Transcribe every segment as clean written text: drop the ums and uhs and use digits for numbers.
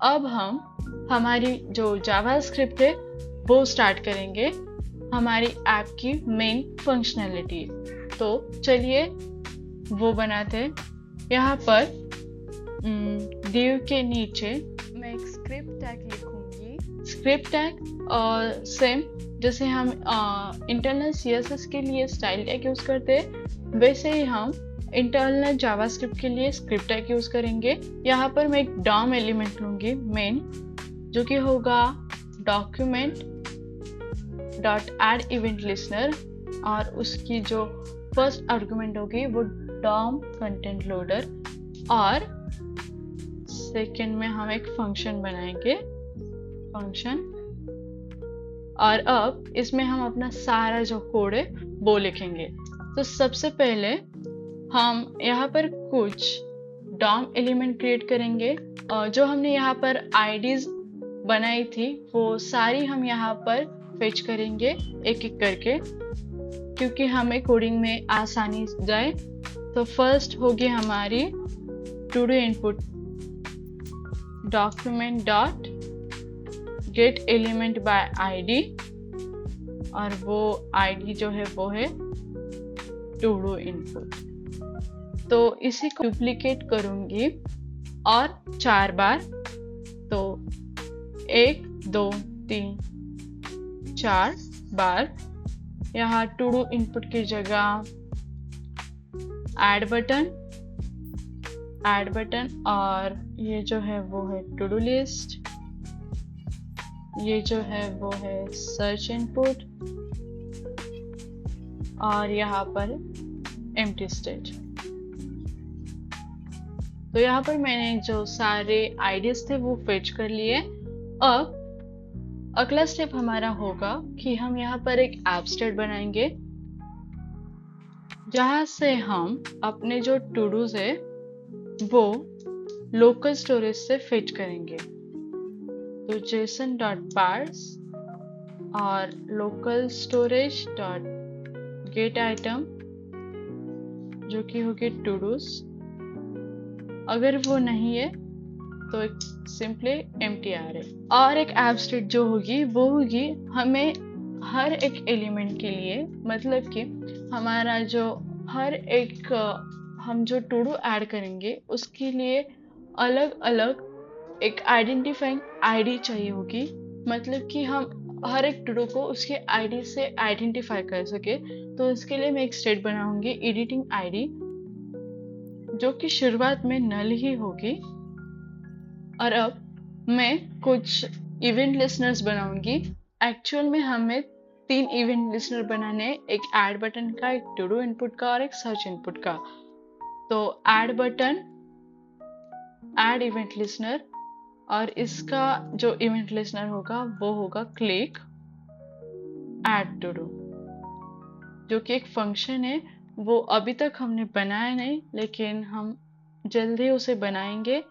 अब हम हमारी जो जावास्क्रिप्ट है वो स्टार्ट करेंगे, हमारी ऐप की मेन फंक्शनैलिटी। तो चलिए वो बनाते हैं। यहाँ पर div के नीचे मैं एक स्क्रिप्ट टैग लिखूंगी। स्क्रिप्ट टैग और सेम जैसे हम इंटरनल CSS के लिए स्टाइल टैग यूज करते हैं, वैसे ही हम इंटरनल जावास्क्रिप्ट के लिए स्क्रिप्ट टैग यूज करेंगे। यहाँ पर मैं एक डॉम एलिमेंट लूंगी मेन, जो कि होगा document dot add event listener, और उसकी जो फर्स्ट आर्गुमेंट होगी वो डॉम कंटेंट लोडर, और सेकेंड में हम एक फंक्शन बनाएंगे फंक्शन। और अब इसमें हम अपना सारा जो कोड है वो लिखेंगे। तो सबसे पहले हम यहाँ पर कुछ डॉम एलिमेंट क्रिएट करेंगे, और जो हमने यहाँ पर आईडीज बनाई थी वो सारी हम यहाँ पर फेच करेंगे एक एक करके, क्योंकि हमें कोडिंग में आसानी जाए। तो फर्स्ट होगी हमारी to do input document dot get element by ID, और वो आईडी जो है वो है टू डू इनपुट। तो इसी को डुप्लीकेट करूंगी और 4 बार। तो 1 2 3 4 बार यहाँ टू डू इनपुट की जगह ऐड बटन, और ये जो है वो है टू डू लिस्ट, ये जो है वो है सर्च इनपुट, और यहाँ पर एम्प्टी स्टेट। तो यहाँ पर मैंने जो सारे आईडीज थे वो फेच कर लिए। अब अगला स्टेप हमारा होगा कि हम यहाँ पर एक ऐप स्टेट बनाएंगे, जहाँ से हम अपने जो टू डूज है वो लोकल स्टोरेज से फेच करेंगे। तो json.parse और local storage dot gate item, जो कि होगी टू डूज। अगर वो नहीं है तो एक सिंपली एम्प्टी है। और एक ऐप स्टेट जो होगी वो होगी हमें हर एक एलिमेंट के लिए, मतलब कि हमारा जो हर एक हम जो टू डू ऐड करेंगे उसके लिए अलग अलग एक आइडेंटिफाइंग आईडी चाहिए होगी, मतलब कि हम हर एक टू डू को उसके आईडी से आइडेंटिफाई कर सके। तो इसके लिए मैं एक स्टेट बनाऊंगी एडिटिंग आईडी, जो कि शुरुआत में नल ही होगी। और अब मैं कुछ इवेंट लिसनर्स बनाऊंगी। एक्चुअल में हमें 3 इवेंट लिसनर बनाने, एक ऐड बटन का, एक टू डू इनपुट का और एक सर्च इनपुट का। तो add button, add event listener, और इसका जो इवेंट लिसनर होगा वो होगा क्लिक ऐड टू डू, जो कि एक फंक्शन है। वो अभी तक हमने बनाया नहीं, लेकिन हम जल्दी उसे बनाएंगे।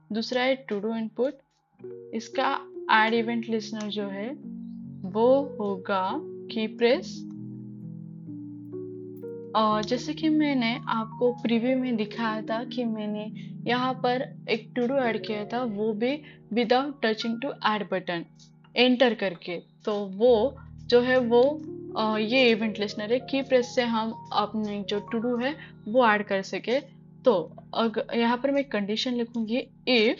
दूसरा है टू डू इनपुट, इसका ऐड इवेंट लिसनर जो है वो होगा कीप्रेस। और जैसे कि मैंने आपको प्रीव्यू में दिखाया था कि मैंने यहाँ पर एक टू डू ऐड किया था, वो भी without touching to add button, enter करके। तो वो जो है वो ये इवेंट लिसनर है, की प्रेस से हम अपने जो टू डू है वो ऐड कर सके। तो यहाँ पर मैं कंडीशन लिखूंगी, if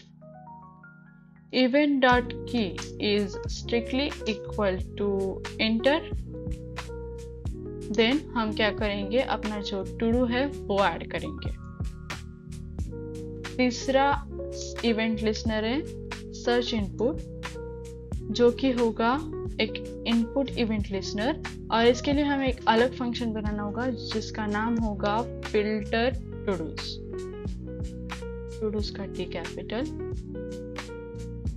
event.key is strictly equal to enter, then हम क्या करेंगे, अपना जो टू डू है वो ऐड करेंगे। तीसरा इवेंट लिसनर है सर्च इनपुट, जो कि होगा एक इनपुट इवेंट लिसनर, और इसके लिए हमें एक अलग फंक्शन बनाना होगा जिसका नाम होगा फिल्टर टूडूज का टी कैपिटल।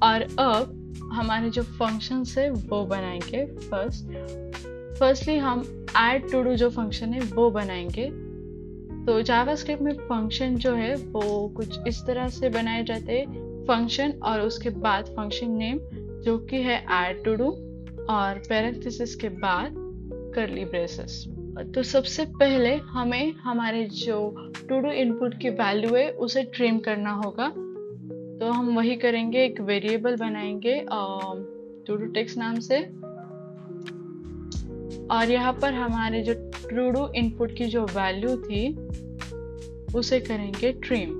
और अब हमारे जो फंक्शंस है वो बनाएंगे। फर्स्टली हम ऐड टू डू जो फंक्शन है वो बनाएंगे। तो जावास्क्रिप्ट में फंक्शन जो है वो कुछ इस तरह से बनाए जाते हैं, फंक्शन और उसके बाद फंक्शन नेम जो कि है ऐड टू डू, और पैरेंथेसिस के बाद कर्ली ब्रेसेस। तो सबसे पहले हमें हमारे जो टू डू इनपुट की वैल्यू है उसे ट्रिम करना होगा। तो हम वही करेंगे, एक वेरिएबल बनाएंगे टू डू टेक्स्ट नाम से, और यहाँ पर हमारे जो टू डू इनपुट की जो वैल्यू थी उसे करेंगे ट्रिम।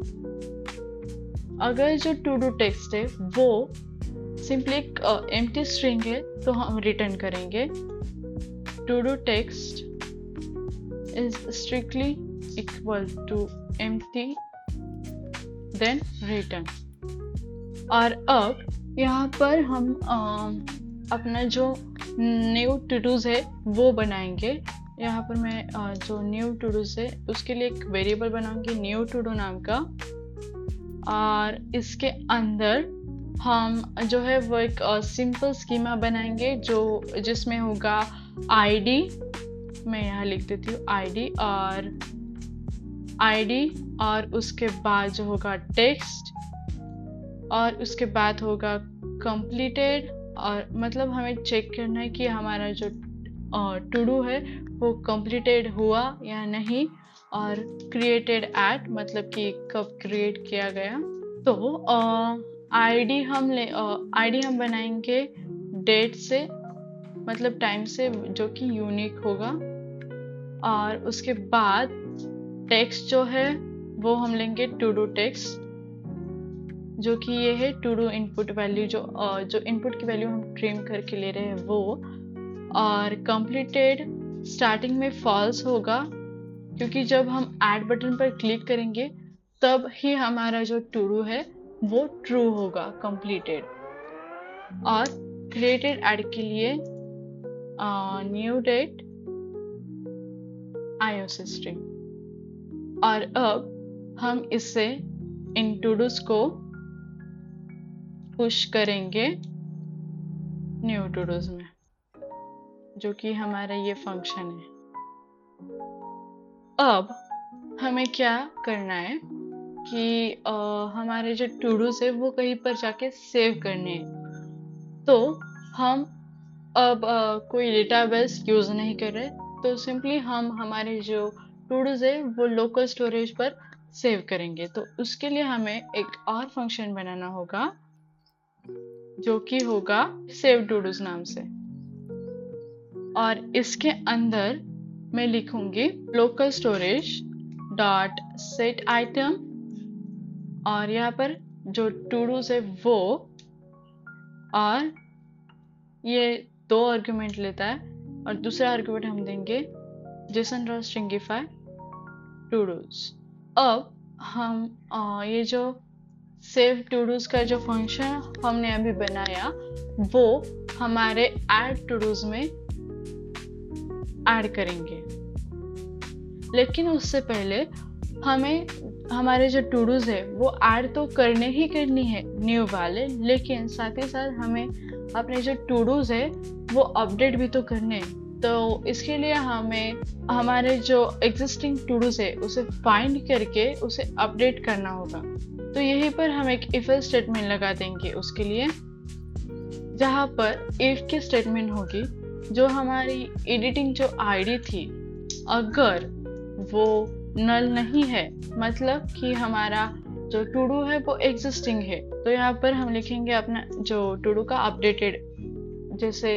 अगर जो टू डू टेक्स्ट है वो सिंपली एक एम्प्टी स्ट्रिंग है तो हम रिटर्न करेंगे to do text is strictly equal to empty then return. और अब यहाँ पर हम अपना जो न्यू टू डूज है वो बनाएंगे। यहाँ पर मैं जो न्यू टू डूज है उसके लिए एक वेरिएबल बनाऊंगी न्यू टू डू नाम का, और इसके अंदर हम जो है वो एक सिंपल स्कीमा बनाएंगे जो जिसमें होगा आईडी, मैं यहाँ लिख देती हूँ आईडी और उसके बाद जो होगा टेक्स्ट, और उसके बाद होगा कंप्लीटेड, और मतलब हमें चेक करना है कि हमारा जो टू डू है वो कंप्लीटेड हुआ या नहीं, और क्रिएटेड एट मतलब कि कब क्रिएट किया गया। तो आईडी हम बनाएंगे डेट से, मतलब टाइम से, जो कि यूनिक होगा, और उसके बाद टेक्स्ट जो है वो हम लेंगे टू डू टेक्स्ट, जो कि ये है टू डू इनपुट वैल्यू, जो इनपुट की वैल्यू हम ट्रिम करके ले रहे हैं वो, और कंप्लीटेड स्टार्टिंग में फॉल्स होगा क्योंकि जब हम ऐड बटन पर क्लिक करेंगे तब ही हमारा जो टू डू है वो ट्रू होगा, कंप्लीटेड। और क्रिएटेड ऐड के लिए न्यू डेट आईओसी स्ट्रिंग। और अब हम इससे इन टू डूज को पुश करेंगे न्यू टू डूज में, जो कि हमारा ये फंक्शन है। अब हमें क्या करना है कि हमारे जो टू डूज है वो कहीं पर जाके सेव करने हैं। तो हम अब कोई डेटाबेस यूज नहीं कर रहे, तो सिंपली हम हमारे जो टू डूज है वो लोकल स्टोरेज पर सेव करेंगे। तो उसके लिए हमें एक और फंक्शन बनाना होगा जो कि होगा सेव टू डूज नाम से, और इसके अंदर मैं लिखूंगी local storage dot set item, और यहाँ पर जो टू डूज है वो, और ये 2 आर्गुमेंट लेता है, और दूसरा आर्गुमेंट हम देंगे JSON.stringify टू डूज। अब हम ये जो सेव टू डूज का जो फंक्शन हमने अभी बनाया वो हमारे ऐड टू डूज में ऐड करेंगे। लेकिन उससे पहले हमें हमारे जो टू डूज है वो ऐड तो करने ही करनी है न्यू वाले, लेकिन साथ ही साथ हमें अपने जो टू डूज है वो अपडेट भी तो करने हैं। तो इसके लिए हमें हमारे जो एग्जिस्टिंग टू डूज है उसे फाइंड करके उसे अपडेट करना होगा। तो यहीं पर हम एक इफ स्टेटमेंट लगा देंगे उसके लिए, जहाँ पर इफ की स्टेटमेंट होगी जो हमारी एडिटिंग जो आईडी थी अगर वो नल नहीं है, मतलब कि हमारा जो टू डू है वो एग्जिस्टिंग है, तो यहाँ पर हम लिखेंगे अपना जो टू डू का अपडेटेड, जैसे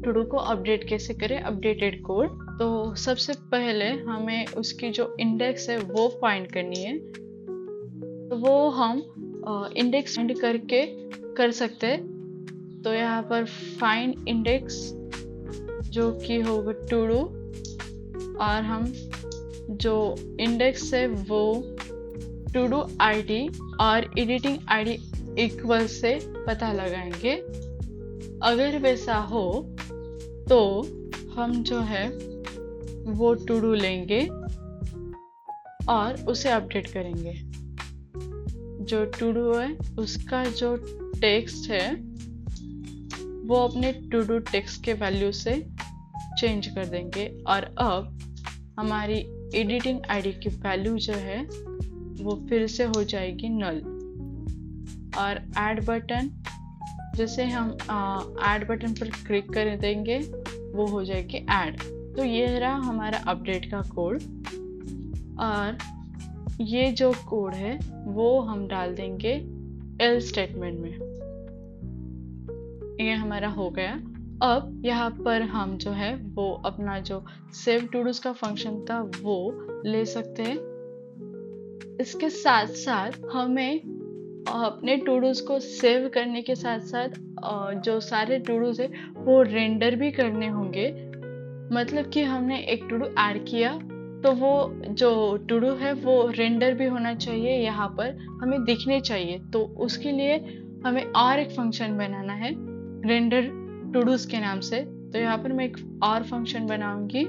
टू डू को अपडेट कैसे करें, अपडेटेड कोड। तो सबसे पहले हमें उसकी जो इंडेक्स है वो फाइंड करनी है, तो वो हम इंडेक्स फाइंड करके कर सकते हैं। तो यहाँ पर फाइंड इंडेक्स जो कि होगा टू डू, और हम जो इंडेक्स है वो टू डू आईडी और एडिटिंग आईडी इक्वल से पता लगाएंगे। अगर वैसा हो तो हम जो है वो टू डू लेंगे और उसे अपडेट करेंगे। जो टू डू है उसका जो टेक्स्ट है वो अपने टू डू टेक्स्ट के वैल्यू से चेंज कर देंगे, और अब हमारी एडिटिंग आईडी की वैल्यू जो है वो फिर से हो जाएगी नल। और ऐड बटन, जैसे हम ऐड बटन पर क्लिक कर देंगे वो हो जाएगी ऐड। तो ये रहा हमारा अपडेट का कोड, और ये जो कोड है वो हम डाल देंगे एल स्टेटमेंट में। ये हमारा हो गया। अब यहाँ पर हम जो है वो अपना जो सेव टू डूज का फंक्शन था वो ले सकते हैं। इसके साथ साथ हमें अपने टू डूज को सेव करने के साथ साथ जो सारे टू डूज है वो रेंडर भी करने होंगे। मतलब कि हमने एक टू डू ऐड किया तो वो जो टू डू है वो रेंडर भी होना चाहिए, यहाँ पर हमें दिखने चाहिए। तो उसके लिए हमें और एक फंक्शन बनाना है रेंडर टू डूज के नाम से। तो यहाँ पर मैं एक और फंक्शन बनाऊंगी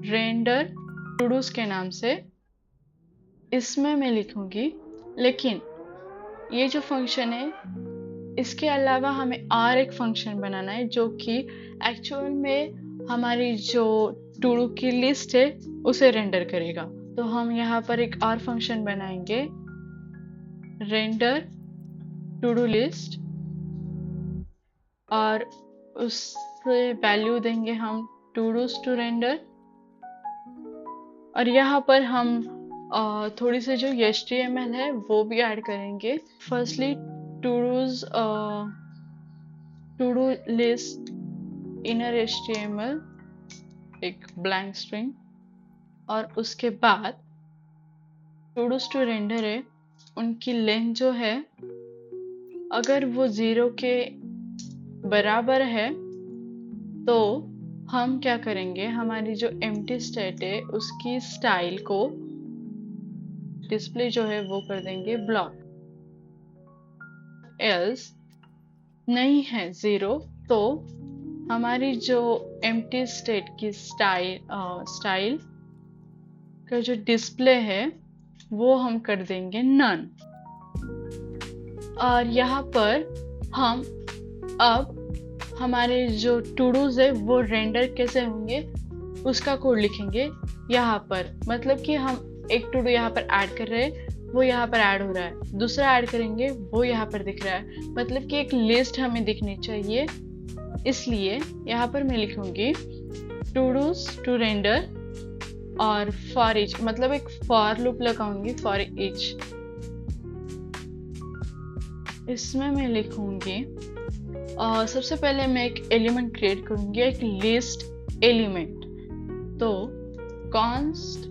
रेंडर टू डूज के नाम से। इसमें मैं लिखूंगी, लेकिन ये जो फंक्शन है इसके अलावा हमें और एक फंक्शन बनाना है जो कि एक्चुअल में हमारी जो टू डू की लिस्ट है उसे रेंडर करेगा। तो हम यहाँ पर एक और फंक्शन बनाएंगे रेंडर टू डू लिस्ट, और उससे वैल्यू देंगे हम टू डूज टू रेंडर। और यहाँ पर हम थोड़ी सी जो HTML है वो भी ऐड करेंगे। Firstly to do list inner HTML एक ब्लैंक स्ट्रिंग, और उसके बाद टू डूज टू रेंडर है उनकी लेंथ जो है अगर वो 0 के बराबर है तो हम क्या करेंगे, हमारी जो एम्प्टी स्टेट है उसकी स्टाइल को डिस्प्ले जो है वो कर देंगे ब्लॉक। एल्स नहीं है 0 तो हमारी जो एम्प्टी स्टेट की स्टाइल का जो डिस्प्ले है वो हम कर देंगे नन। और यहाँ पर हम अब हमारे जो टू डूज है वो रेंडर कैसे होंगे उसका कोड लिखेंगे यहाँ पर। मतलब कि हम एक टू डू यहाँ पर ऐड कर रहे हैं, वो यहाँ पर ऐड हो रहा है, दूसरा ऐड करेंगे वो यहाँ पर दिख रहा है। मतलब कि एक लिस्ट हमें दिखनी चाहिए, इसलिए यहाँ पर मैं लिखूंगी टू डूज टू रेंडर और फॉर ईच, मतलब एक फॉर लूप लगाऊंगी फॉर ईच। इसमें मैं लिखूंगी सबसे पहले मैं एक एलिमेंट क्रिएट करूंगी, एक लिस्ट एलिमेंट। तो कॉन्स्ट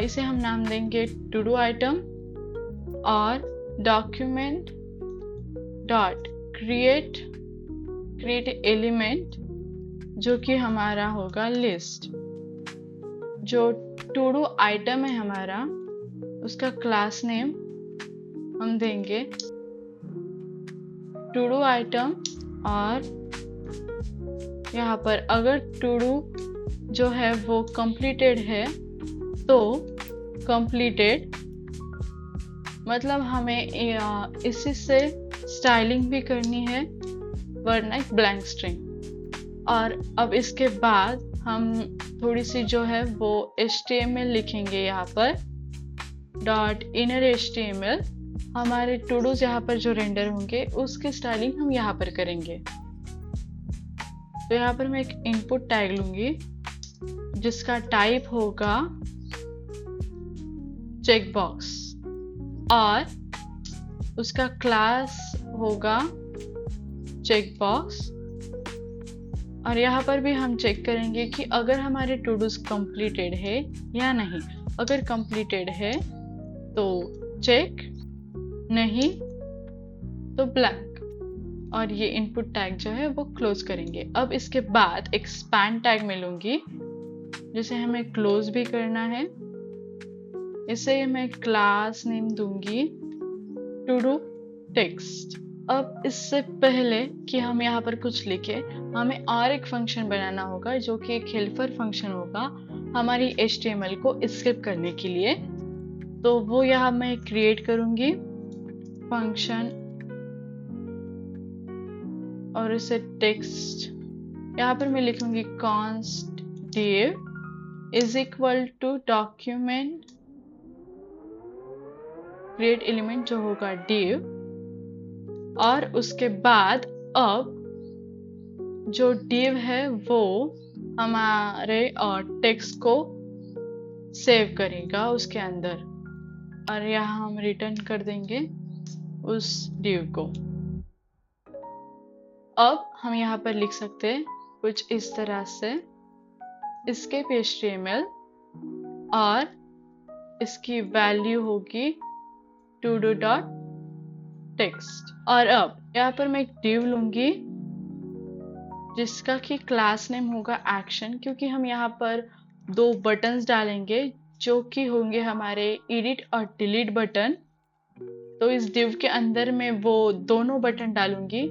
इसे हम नाम देंगे टू डू आइटम, और डॉक्यूमेंट डॉट क्रिएट एलिमेंट जो कि हमारा होगा लिस्ट। जो टू डू आइटम है हमारा उसका क्लास नेम हम देंगे टू डू आइटम, और यहाँ पर अगर टू डू जो है वो completed है तो completed, मतलब हमें इसी से स्टाइलिंग भी करनी है वरना एक ब्लैंक स्ट्रिंग। और अब इसके बाद हम थोड़ी सी जो है वो HTML लिखेंगे यहाँ पर डॉट इनर HTML। हमारे टू डूज यहाँ पर जो रेंडर होंगे उसकी स्टाइलिंग हम यहाँ पर करेंगे। तो यहाँ पर मैं एक इनपुट टैग लूंगी जिसका टाइप होगा चेकबॉक्स, और उसका क्लास होगा चेकबॉक्स। और यहाँ पर भी हम चेक करेंगे कि अगर हमारे टू डूज कंप्लीटेड है या नहीं। अगर कंप्लीटेड है तो चेक, नहीं तो ब्लैंक, और ये इनपुट टैग जो है वो क्लोज करेंगे। अब इसके बाद एक स्पैन टैग में लूंगी जिसे हमें क्लोज भी करना है। इसे मैं क्लास नेम दूंगी टू डू टेक्स्ट। अब इससे पहले कि हम यहाँ पर कुछ लिखे, हमें और एक फंक्शन बनाना होगा जो कि एक हेल्पर फंक्शन होगा हमारी HTML को स्किप करने के लिए। तो वो यहाँ मैं क्रिएट करूंगी फंक्शन, और इसे टेक्स्ट यहाँ पर मैं लिखूंगी const div is equal to document create element जो होगा div। और उसके बाद अब जो div है वो हमारे टेक्स्ट को सेव करेगा उसके अंदर, और यहाँ हम रिटर्न कर देंगे उस div को। अब हम यहाँ पर लिख सकते हैं कुछ इस तरह से escape HTML और इसकी वैल्यू होगी todo.text। और अब यहाँ पर मैं एक div लूंगी जिसका कि क्लास नेम होगा एक्शन, क्योंकि हम यहाँ पर दो बटन्स डालेंगे जो कि होंगे हमारे एडिट और डिलीट बटन। तो इस div के अंदर मैं वो दोनों बटन डालूंगी।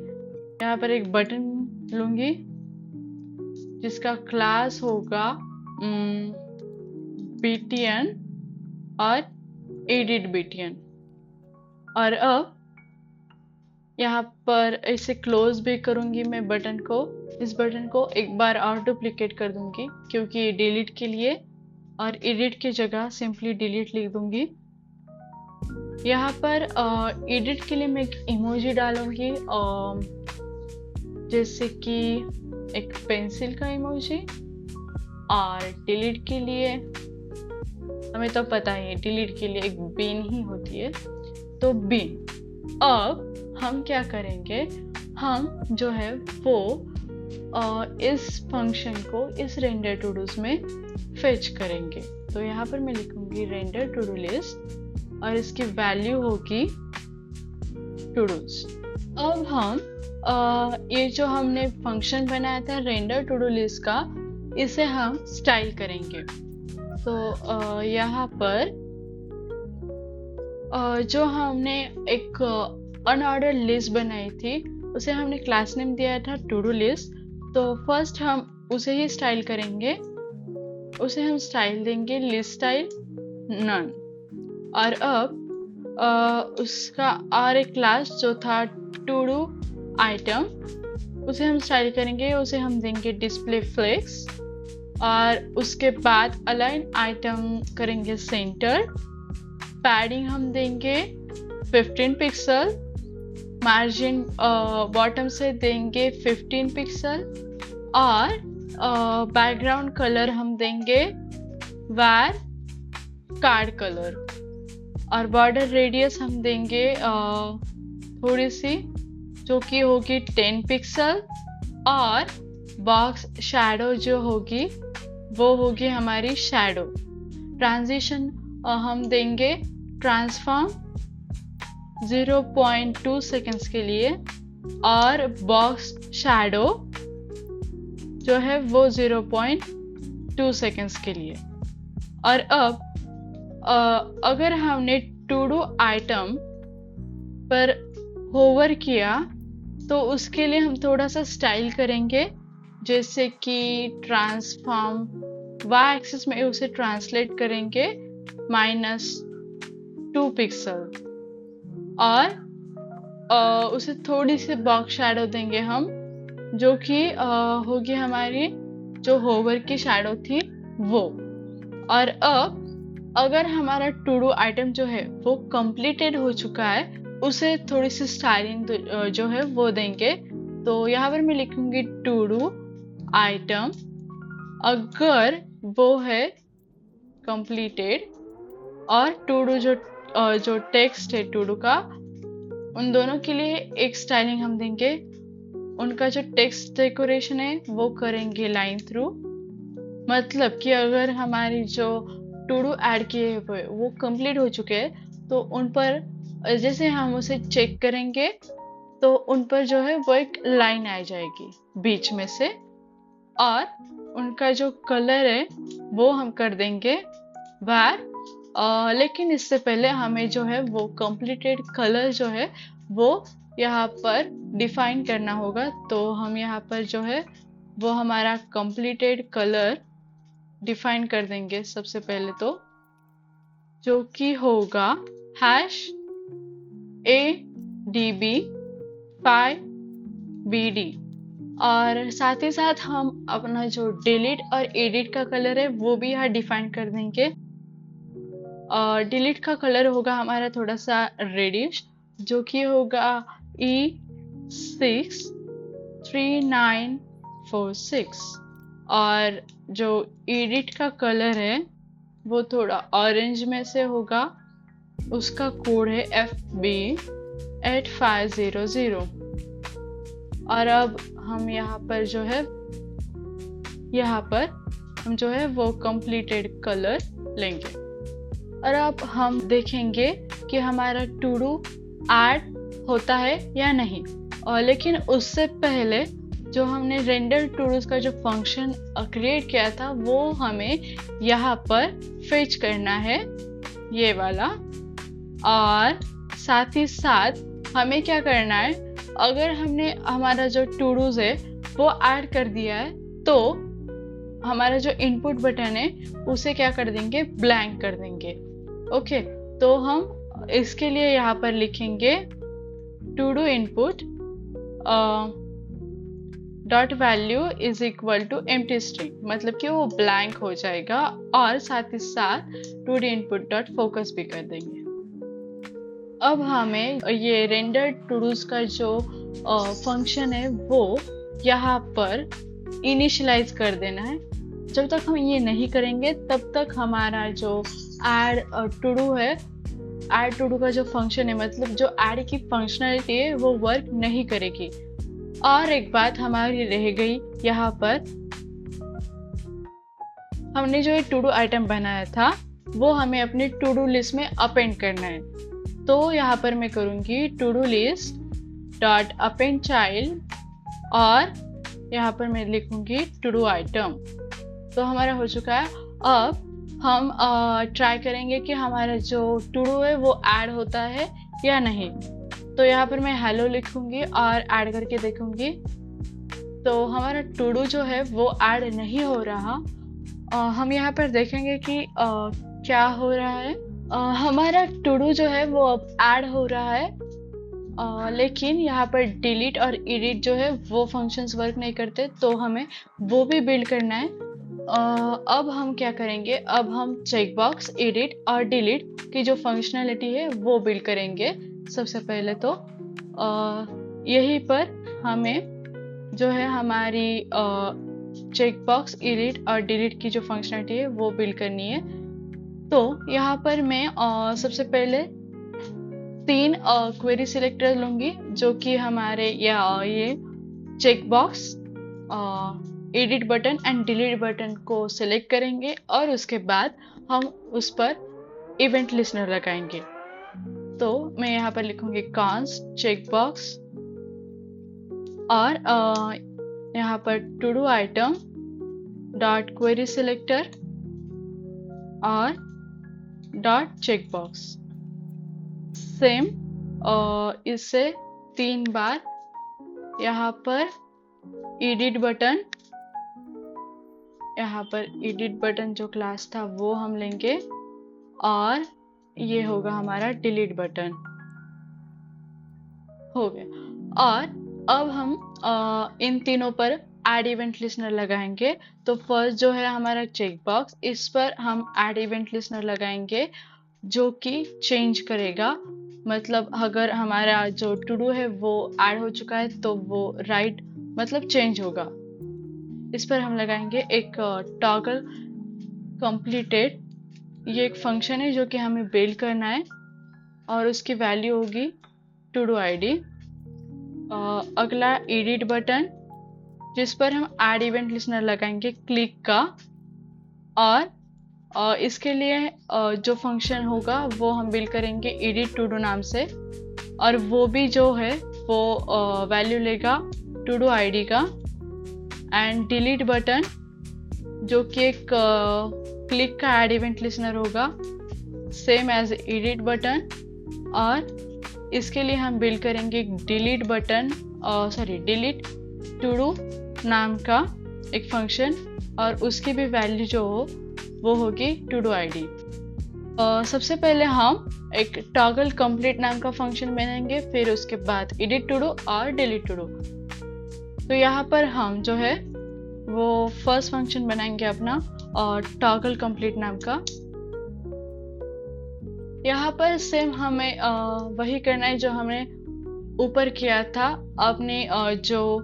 यहाँ पर एक बटन लूंगी जिसका क्लास होगा btn और edit btn। और अब यहाँ पर इसे क्लोज भी करूंगी मैं बटन को। इस बटन को एक बार और डुप्लीकेट कर दूंगी क्योंकि डिलीट के लिए, और एडिट की जगह सिंपली डिलीट लिख दूंगी। यहाँ पर एडिट के लिए मैं एक इमोजी डालूंगी, जैसे कि एक पेंसिल का इमोजी। और डिलीट के लिए हमें तो पता ही है, डिलीट के लिए एक बीन ही होती है, तो बीन। अब हम क्या करेंगे, हम जो है वो इस फंक्शन को इस रेंडर टू डूज में फेच करेंगे। तो यहाँ पर मैं लिखूंगी रेंडर टू डू लिस्ट और इसकी वैल्यू होगी टू डूज। अब हम ये जो हमने फंक्शन बनाया था रेंडर टू डू लिस्ट का, इसे हम स्टाइल करेंगे। तो यहाँ पर जो हमने एक अनऑर्डर लिस्ट बनाई थी उसे हमने क्लास नेम दिया था टू डू लिस्ट। तो फर्स्ट हम उसे ही स्टाइल करेंगे, उसे हम स्टाइल देंगे लिस्ट स्टाइल नन। और अब उसका और एक क्लास जो था टू डू आइटम, उसे हम स्टाइल करेंगे, उसे हम देंगे डिस्प्ले फ्लेक्स। और उसके बाद अलाइन आइटम करेंगे सेंटर। पैडिंग हम देंगे 15 पिक्सल, मार्जिन बॉटम से देंगे 15 पिक्सल, और बैकग्राउंड कलर हम देंगे वार कार्ड कलर। और बॉर्डर रेडियस हम देंगे थोड़ी सी, जो कि होगी 10 पिक्सल। और बॉक्स शैडो जो होगी वो होगी हमारी शैडो। ट्रांजिशन हम देंगे ट्रांसफॉर्म 0.2 सेकेंड्स के लिए, और बॉक्स शैडो जो है वो 0.2 सेकेंड्स के लिए। और अब अगर हमने टू डू आइटम पर होवर किया तो उसके लिए हम थोड़ा सा स्टाइल करेंगे, जैसे कि ट्रांसफॉर्म वाई एक्सिस में उसे ट्रांसलेट करेंगे -2 पिक्सल। और उसे थोड़ी सी बॉक्स शैडो देंगे हम, जो कि होगी हमारी जो होवर की शैडो थी वो। और अब अगर हमारा टू डू आइटम जो है वो कंप्लीटेड हो चुका है, उसे थोड़ी सी स्टाइलिंग जो है वो देंगे। तो यहाँ पर मैं लिखूंगी टू डू आइटम, अगर वो है कंप्लीटेड, और टू डू जो टेक्स्ट है टू डू का, उन दोनों के लिए एक स्टाइलिंग हम देंगे। उनका जो टेक्स्ट डेकोरेशन है वो करेंगे लाइन थ्रू। मतलब कि अगर हमारी जो टू डू ऐड किए हुए वो कंप्लीट हो चुके हैं, तो उन पर जैसे हम उसे चेक करेंगे तो उन पर जो है वो एक लाइन आ जाएगी बीच में से। और उनका जो कलर है वो हम कर देंगे वार। लेकिन इससे पहले हमें जो है वो कंप्लीटेड कलर जो है वो यहाँ पर डिफाइन करना होगा। तो हम यहाँ पर जो है वो हमारा कंप्लीटेड कलर डिफाइन कर देंगे सबसे पहले, तो जो कि होगा #ADB5BD। और साथ ही साथ हम अपना जो डिलीट और एडिट का कलर है वो भी यहाँ डिफाइन कर देंगे। डिलीट का कलर होगा हमारा थोड़ा सा रेडिश, जो कि होगा E63946। और जो एडिट का कलर है वो थोड़ा ऑरेंज में से होगा, उसका कोड है FB 8500। और अब हम यहाँ पर जो है वो completed कलर लेंगे। और अब हम देखेंगे कि हमारा टू डू ऐड होता है या नहीं। और लेकिन उससे पहले जो हमने रेंडर टू डूज का जो फंक्शन क्रिएट किया था वो हमें यहाँ पर फेच करना है, ये वाला। और साथ ही साथ हमें क्या करना है, अगर हमने हमारा जो टू डूज है वो ऐड कर दिया है तो हमारा जो इनपुट बटन है उसे क्या कर देंगे, ब्लैंक कर देंगे। ओके, तो हम इसके लिए यहाँ पर लिखेंगे to do input dot value is equal to empty string, मतलब कि वो ब्लैंक हो जाएगा। और साथ ही साथ to do input dot focus भी कर देंगे। अब हमें ये रेंडर टू डूज का जो फंक्शन है वो यहाँ पर इनिशियलाइज कर देना है। जब तक हम ये नहीं करेंगे तब तक हमारा जो ऐड टू डू है, ऐड टू डू का जो फंक्शन है, मतलब जो ऐड की फंक्शनलिटी है वो वर्क नहीं करेगी। और एक बात हमारी रह गई, यहाँ पर हमने जो ये टू डू आइटम बनाया था वो हमें अपनी टू डू लिस्ट में अपेंड करना है। तो यहाँ पर मैं करूँगी to do list dot append child और यहाँ पर मैं लिखूँगी टू डू आइटम। तो हमारा हो चुका है। अब हम ट्राई करेंगे कि हमारा जो टू डू है वो ऐड होता है या नहीं। तो यहाँ पर मैं हेलो लिखूँगी और ऐड करके देखूँगी। तो हमारा टू डू जो है वो ऐड नहीं हो रहा। हम यहाँ पर देखेंगे कि क्या हो रहा है। हमारा टू डू जो है वो अब ऐड हो रहा है, लेकिन यहाँ पर डिलीट और एडिट जो है वो फंक्शंस वर्क नहीं करते, तो हमें वो भी बिल्ड करना है। अब हम क्या करेंगे, अब हम चेकबॉक्स, एडिट और डिलीट की जो फंक्शनलिटी है वो बिल्ड करेंगे। सबसे पहले तो यहीं पर हमें जो है हमारी चेकबॉक्स, एडिट और डिलीट की जो फंक्शनलिटी है वो बिल्ड करनी है। तो यहाँ पर मैं सबसे पहले 3 क्वेरी सिलेक्टर लूँगी जो कि हमारे ये checkbox, edit button and delete button को सिलेक्ट करेंगे और उसके बाद हम उस पर इवेंट लिस्नर लगाएंगे। तो मैं यहाँ पर लिखूँगी कॉन्स्ट चेकबॉक्स और यहाँ पर to do item dot query selector और डॉट चेकबॉक्स। सेम इससे 3 बार यहाँ पर एडिट बटन, यहाँ पर एडिट बटन जो क्लास था वो हम लेंगे और ये होगा हमारा डिलीट बटन। हो गया। और अब हम इन तीनों पर ऐड इवेंट लिस्नर लगाएंगे। तो फर्स्ट जो है हमारा चेकबॉक्स, इस पर हम ऐड इवेंट लिस्नर लगाएंगे जो कि चेंज करेगा, मतलब अगर हमारा जो टू डू है वो ऐड हो चुका है तो वो राइट मतलब चेंज होगा। इस पर हम लगाएंगे एक टॉगल कंप्लीटेड, ये एक फंक्शन है जो कि हमें बिल्ड करना है और उसकी वैल्यू होगी टू डू आईडी। अगला एडिट बटन जिस पर हम ऐड इवेंट लिस्नर लगाएंगे क्लिक का, और इसके लिए जो फंक्शन होगा वो हम बिल्ड करेंगे एडिट टू डू नाम से, और वो भी जो है वो वैल्यू लेगा टू डू आईडी का। एंड डिलीट बटन जो कि एक क्लिक का ऐड इवेंट लिस्नर होगा सेम एज एडिट बटन, और इसके लिए हम बिल्ड करेंगे एक delete button delete to do नाम का एक फंक्शन, और उसकी भी वैल्यू जो हो वो होगी टू डू आईडी। सबसे पहले हम एक टॉगल कंप्लीट नाम का फंक्शन बनाएंगे, फिर उसके बाद एडिट टू डू और डिलीट टू डू। तो यहाँ पर हम जो है वो फर्स्ट फंक्शन बनाएंगे अपना और टॉगल कंप्लीट नाम का। यहाँ पर सेम हमें वही करना है जो हमने ऊपर किया था। अपने जो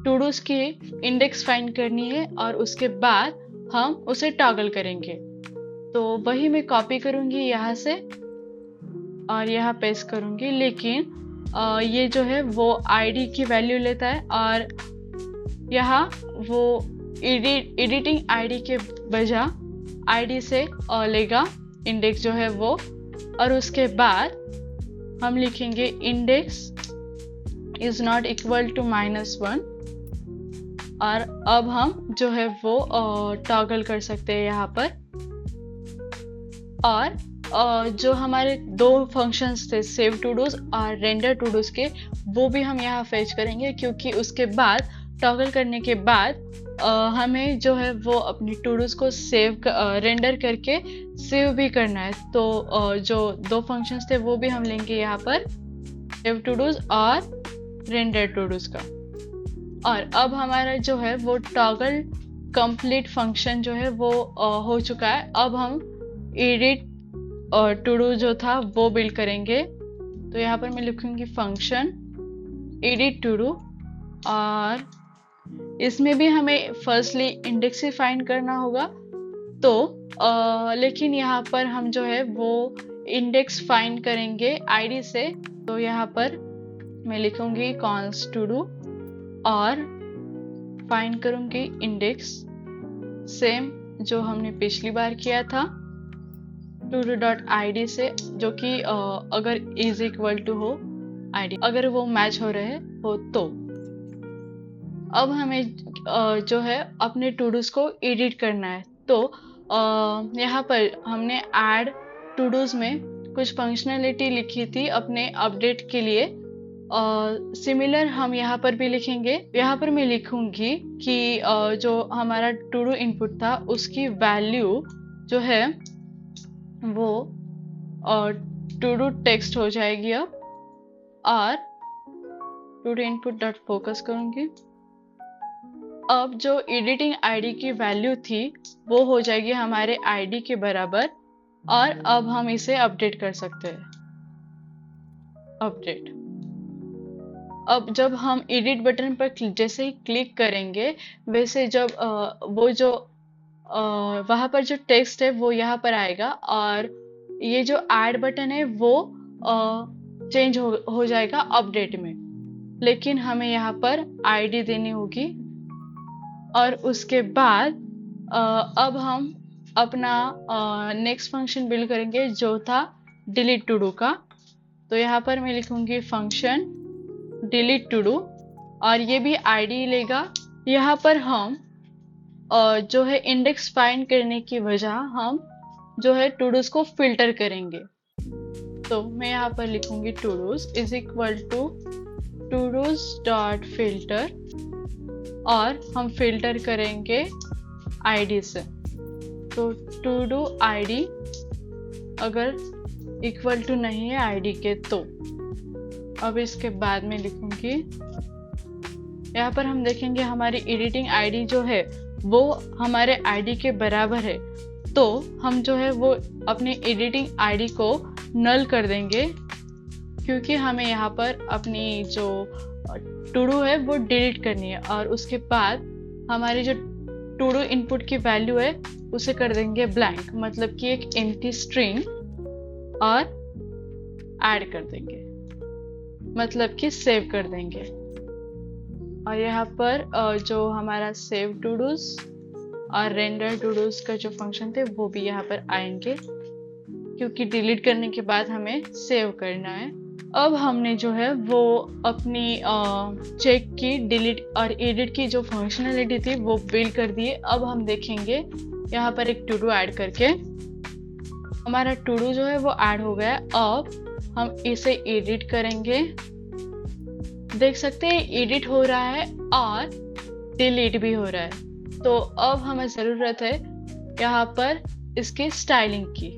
टू डूज की इंडेक्स फाइंड करनी है और उसके बाद हम उसे टॉगल करेंगे। तो वही मैं कॉपी करूँगी यहाँ से और यहाँ पेस्ट करूँगी, लेकिन ये जो है वो आईडी की वैल्यू लेता है, और यहाँ वो एडिटिंग आईडी के बजाय आईडी से लेगा इंडेक्स जो है वो, और उसके बाद हम लिखेंगे index is not equal to -1, और अब हम जो है वो टॉगल कर सकते हैं यहाँ पर। और जो हमारे दो फंक्शंस थे सेव टू डूज और रेंडर टू डूज के, वो भी हम यहाँ फेच करेंगे, क्योंकि उसके बाद टॉगल करने के बाद हमें जो है वो अपनी टू डूज को रेंडर करके सेव भी करना है। तो जो दो फंक्शंस थे वो भी हम लेंगे यहाँ पर, सेव टू डूज और रेंडर टू डूज का। और अब हमारा जो है वो टॉगल कंप्लीट फंक्शन जो है वो हो चुका है। अब हम एडिट टू डू जो था वो बिल्ड करेंगे। तो यहाँ पर मैं लिखूंगी फंक्शन एडिट टू डू, और इसमें भी हमें फर्स्टली इंडेक्स ही फाइंड करना होगा। तो लेकिन यहाँ पर हम जो है वो इंडेक्स फाइंड करेंगे आईडी से। तो यहाँ पर मैं लिखूंगी कॉन्स टू डू और फाइंड करूंगी इंडेक्स, सेम जो हमने पिछली बार किया था to_id से, जो कि अगर इज इक्वल टू हो id, अगर वो मैच हो रहे हो तो। अब हमें जो है अपने टू डूज को एडिट करना है। तो यहाँ पर हमने ऐड टू डूज में कुछ फंक्शनैलिटी लिखी थी अपने अपडेट के लिए, सिमिलर हम यहाँ पर भी लिखेंगे। यहाँ पर मैं लिखूंगी कि जो हमारा टू डू इनपुट था उसकी वैल्यू जो है वो टू डू टेक्स्ट हो जाएगी अब, और to do input dot focus करूंगी। अब जो एडिटिंग आईडी की वैल्यू थी वो हो जाएगी हमारे आईडी के बराबर, और अब हम इसे अपडेट कर सकते हैं। अपडेट। अब जब हम एडिट बटन पर जैसे ही क्लिक करेंगे, वैसे जब वो जो वहाँ पर जो टेक्स्ट है वो यहाँ पर आएगा, और ये जो ऐड बटन है वो चेंज हो जाएगा अपडेट में। लेकिन हमें यहाँ पर आईडी देनी होगी, और उसके बाद अब हम अपना नेक्स्ट फंक्शन बिल्ड करेंगे जो था डिलीट टू डू का। तो यहाँ पर मैं लिखूंगी फंक्शन डिलीट टू डू, और ये भी आईडी लेगा। यहाँ पर हम जो है इंडेक्स फाइंड करने की वजह हम जो है टू डूज को फिल्टर करेंगे। तो मैं यहाँ पर लिखूंगी todos is equal to todos dot filter, और हम फिल्टर करेंगे आईडी से। तो टू डू आईडी अगर इक्वल टू नहीं है आईडी के तो। अब इसके बाद में लिखूंगी, यहाँ पर हम देखेंगे हमारी एडिटिंग आईडी जो है वो हमारे आईडी के बराबर है। तो हम जो है वो अपने एडिटिंग आईडी को नल कर देंगे, क्योंकि हमें यहाँ पर अपनी जो टू डू है वो डिलीट करनी है, और उसके बाद हमारी जो टू डू इनपुट की वैल्यू है उसे कर देंगे ब्लैंक, मतलब कि एक एम्प्टी स्ट्रिंग, और ऐड कर देंगे, मतलब कि सेव कर देंगे। और यहाँ पर जो हमारा सेव टू डूज और रेंडर टू डूज का जो फंक्शन थे वो भी यहाँ पर आएंगे, क्योंकि डिलीट करने के बाद हमें सेव करना है। अब हमने जो है वो अपनी चेक की, डिलीट और एडिट की जो फंक्शनैलिटी थी वो बिल्ड कर दिए। अब हम देखेंगे यहाँ पर एक टू डू ऐड करके हमारा टू डू जो है वो ऐड हो गया। अब हम इसे एडिट करेंगे, देख सकते हैं एडिट हो रहा है और डिलीट भी हो रहा है। तो अब हमें ज़रूरत है यहाँ पर इसके स्टाइलिंग की।